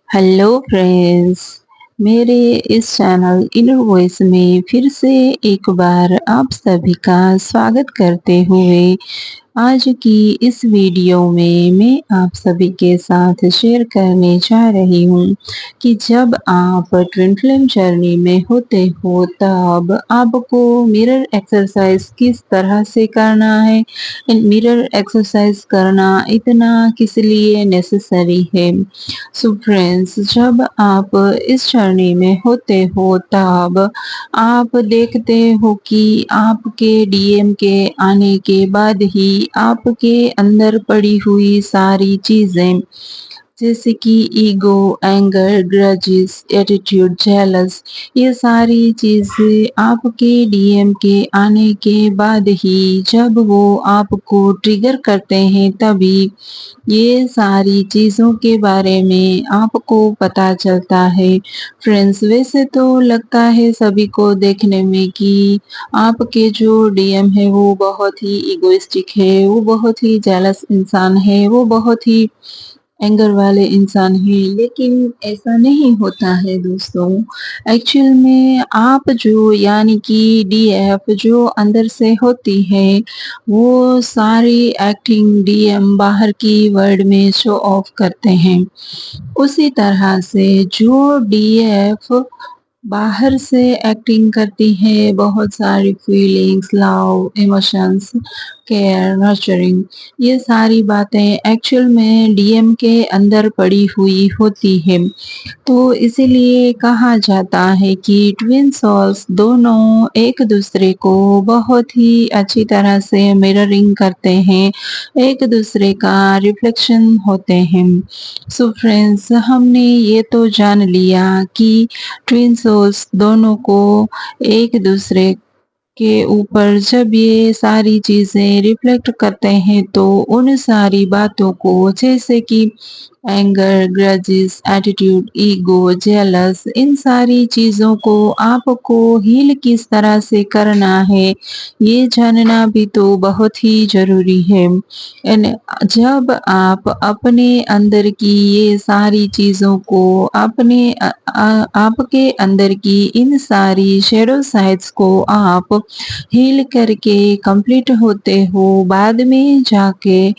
Hello friends, मेरे इस channel inner voice में फिर से एक बार आप सभी का स्वागत करते हुए आज की इस वीडियो में मैं आप सभी के साथ शेयर करने जा रही हूँ कि जब आप ट्विन फ्लेम जर्नी में होते हो तब आपको मिरर एक्सरसाइज किस तरह से करना है। मिरर एक्सरसाइज करना इतना किस लिए नेसेसरी है। सो फ्रेंड्स, जब आप इस जर्नी में होते हो तब आप देखते हो कि आपके डीएम के आने के बाद ही आपके अंदर पड़ी हुई सारी चीजें जैसे कि ego, anger, grudges, attitude, jealous, ये सारी चीजें आपके डीएम के आने के बाद ही जब वो आपको ट्रिगर करते हैं तभी ये सारी चीजों के बारे में आपको पता चलता है। फ्रेंड्स, वैसे तो लगता है सभी को देखने में कि आपके जो डीएम है वो बहुत ही इगोइस्टिक है, वो बहुत ही जेलस इंसान है, वो बहुत ही एंगर वाले इंसान हैं, लेकिन ऐसा नहीं होता है दोस्तों। एक्चुअल में आप जो यानी कि डीएफ जो अंदर से होती है, वो सारी एक्टिंग डीएम बाहर की वर्ल्ड में शो ऑफ करते हैं। उसी तरह से जो डीएफ बाहर से एक्टिंग करती है, बहुत सारी feelings, love, emotions, care, nurturing, ये सारी बातें एक्चुअल में डीएम के अंदर पड़ी हुई होती है। तो इसीलिए कहा जाता है कि ट्विन सोल्स दोनों एक दूसरे को बहुत ही अच्छी तरह से मिररिंग करते हैं, एक दूसरे का रिफ्लेक्शन होते हैं। सो फ्रेंड्स, हमने ये तो जान लिया कि ट्विन सोल्स दोनों को एक दूसरे के ऊपर जब ये सारी चीजें रिफ्लेक्ट करते हैं तो उन सारी बातों को जैसे कि anger, grudges, attitude, ego, jealous, इन सारी चीजों को आपको हील किस तरह से करना है, ये जानना भी तो बहुत ही जरूरी है। जब आप अपने अंदर की ये सारी चीजों को आपके अंदर की इन सारी शेडो साइड्स को आप हील करके कंप्लीट होते हो, बाद में जाके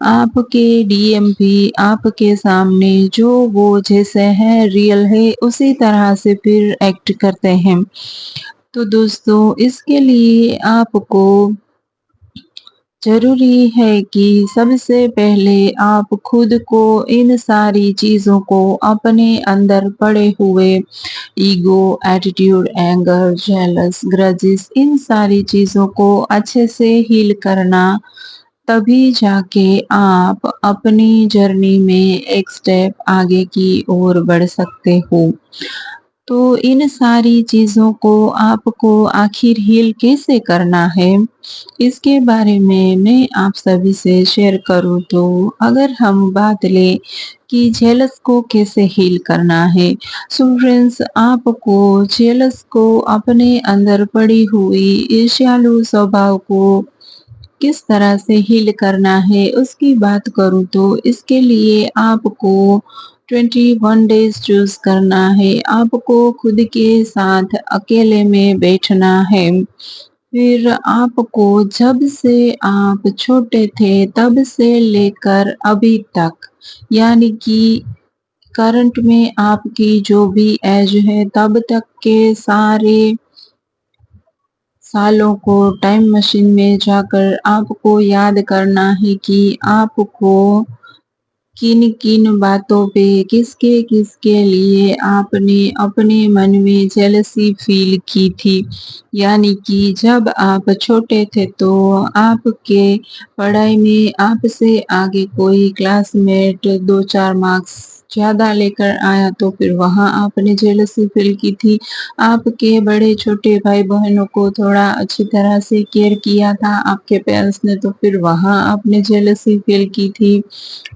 आपके डीएम भी आपके सामने जो वो जैसे है रियल है उसी तरह से फिर एक्ट करते हैं। तो दोस्तों, इसके लिए आपको ज़रूरी है कि सबसे पहले आप खुद को इन सारी चीज़ों को अपने अंदर पड़े हुए ego, attitude, anger, jealous, grudges, इन सारी चीज़ों को अच्छे से हील करना, तभी जाके आप अपनी जर्नी में एक स्टेप आगे की ओर बढ़ सकते हो। तो इन सारी चीज़ों को आपको आखिर हील कैसे करना है, इसके बारे में मैं आप सभी से शेयर करूँ तो अगर हम बात लें कि जेलस को कैसे हील करना है। सो फ्रेंड्स, आपको जेलस को अपने अंदर पड़ी हुई ईर्ष्यालु स्वभाव को किस तरह से हील करना है उसकी बात करूँ तो इसके लिए आपको 21 डेज चूज करना है। आपको खुद के साथ अकेले में बैठना है। फिर आपको जब से आप छोटे थे तब से लेकर अभी तक, यानी कि करंट में आपकी जो भी एज है तब तक के सारे सालों को टाइम मशीन में जाकर आपको याद करना है कि आपको किन-किन बातों पे किसके-किसके लिए आपने अपने मन में जेलसी फील की थी। यानी कि जब आप छोटे थे तो आपके पढ़ाई में आपसे आगे कोई क्लासमेट 2-4 मार्क्स ज़्यादा लेकर आया तो फिर वहाँ आपने जेलसी फील की थी। आपके बड़े छोटे भाई-बहनों को थोड़ा अच्छी तरह से केयर किया था आपके पेरेंट्स ने तो फिर वहाँ आपने जेलसी फील की थी।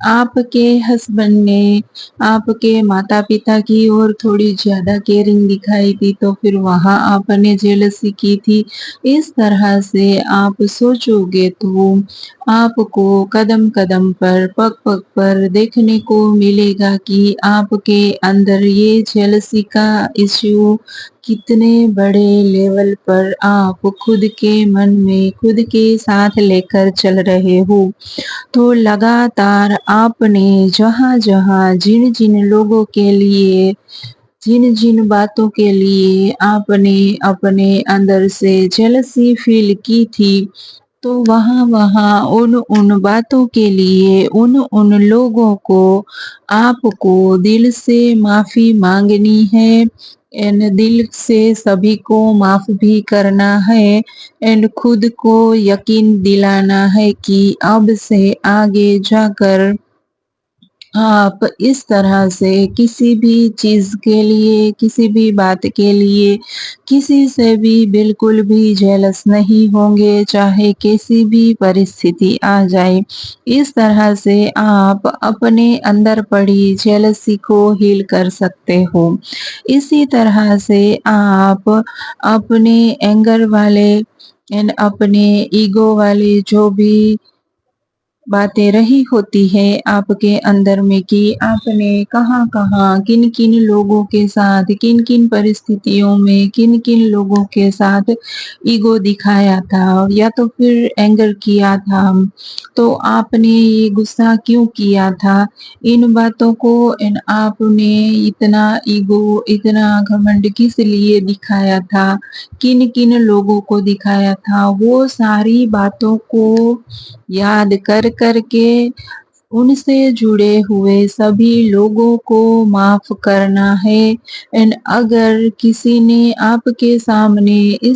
आपके हस्बैंड ने आपके माता-पिता की ओर थोड़ी ज़्यादा केयरिंग दिखाई थी तो फिर वहाँ आपने जेलसी की थी। इस तरह से आप सोचोगे तो आपको कदम-कदम पर, पग-पग पर देखने को मिलेगा कि आपके अंदर ये जेलसी का इश्यू कितने बड़े लेवल पर आप खुद के मन में खुद के साथ लेकर चल रहे हो। तो लगातार आपने जहाँ-जहाँ, जिन-जिन लोगों के लिए, जिन-जिन बातों के लिए आपने अपने अंदर से जेलसी फ़ील की थी, तो वहाँ-वहाँ, उन-उन बातों के लिए, उन-उन लोगों को आपको दिल से माफ़ी माँगनी है एंड दिल से सभी को माफ़ भी करना है एंड खुद को यकीन दिलाना है कि अब से आगे जाकर आप इस तरह से किसी भी चीज़ के लिए, किसी भी बात के लिए, किसी से भी बिल्कुल भी जेलस नहीं होंगे, चाहे कैसी भी परिस्थिति आ जाए। इस तरह से आप अपने अंदर पड़ी जेलसी को हील कर सकते हो। इसी तरह से आप अपने एंगर वाले एंड अपने ईगो वाले जो भी बातें रही होती है आपके अंदर में कि आपने कहाँ-कहाँ, किन-किन लोगों के साथ, किन-किन परिस्थितियों में, किन-किन लोगों के साथ ईगो दिखाया था या तो फिर एंगर किया था। तो आपने ये गुस्सा क्यों किया था? इन बातों को एंड आपने इतना ईगो, इतना घमंड किस लिए दिखाया था? किन-किन लोगों को दिखाया था? वो सारी बातों को याद कर के उनसे जुड़े हुए सभी लोगों को माफ़ करना है एंड अगर किसी ने आपके सामने इस